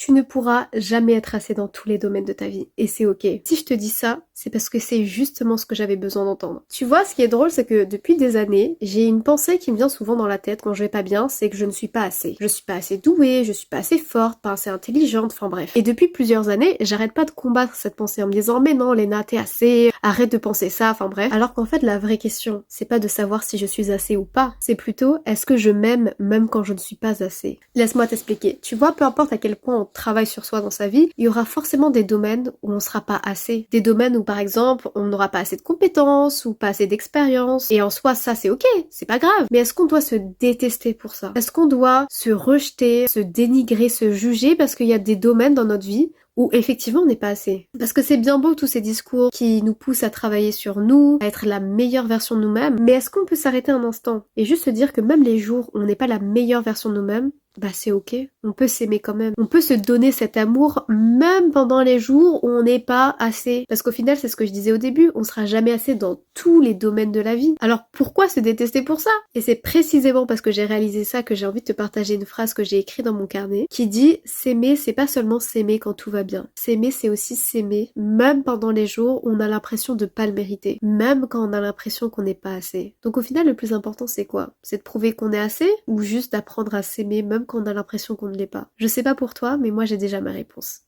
Tu ne pourras jamais être assez dans tous les domaines de ta vie. Et c'est ok. Si je te dis ça, c'est parce que c'est justement ce que j'avais besoin d'entendre. Tu vois, ce qui est drôle, c'est que depuis des années, j'ai une pensée qui me vient souvent dans la tête quand je vais pas bien, c'est que je ne suis pas assez. Je suis pas assez douée, je suis pas assez forte, pas assez intelligente, enfin bref. Et depuis plusieurs années, j'arrête pas de combattre cette pensée en me disant mais non Léna, t'es assez, arrête de penser ça, enfin bref. Alors qu'en fait la vraie question, c'est pas de savoir si je suis assez ou pas, c'est plutôt est-ce que je m'aime même quand je ne suis pas assez. Laisse-moi t'expliquer. Tu vois, peu importe à quel point on travaille sur soi dans sa vie, il y aura forcément des domaines où on sera pas assez. Des domaines où par exemple on n'aura pas assez de compétences ou pas assez d'expérience. Et en soi ça c'est ok, c'est pas grave. Mais est-ce qu'on doit se détester pour ça? Est-ce qu'on doit se rejeter, se dénigrer, se juger parce qu'il y a des domaines dans notre vie où effectivement on n'est pas assez. Parce que c'est bien beau tous ces discours qui nous poussent à travailler sur nous, à être la meilleure version de nous-mêmes, mais est-ce qu'on peut s'arrêter un instant et juste se dire que même les jours où on n'est pas la meilleure version de nous-mêmes, bah c'est ok, on peut s'aimer quand même. On peut se donner cet amour même pendant les jours où on n'est pas assez. Parce qu'au final, c'est ce que je disais au début, on sera jamais assez dans tous les domaines de la vie. Alors pourquoi se détester pour ça? Et c'est précisément parce que j'ai réalisé ça que j'ai envie de te partager une phrase que j'ai écrite dans mon carnet qui dit s'aimer, c'est pas seulement s'aimer quand tout va bien. S'aimer, c'est aussi s'aimer même pendant les jours où on a l'impression de pas le mériter. Même quand on a l'impression qu'on n'est pas assez. Donc au final, le plus important, c'est quoi? C'est de prouver qu'on est assez ou juste d'apprendre à s'aimer même quand on a l'impression qu'on ne l'est pas. Je sais pas pour toi, mais moi j'ai déjà ma réponse.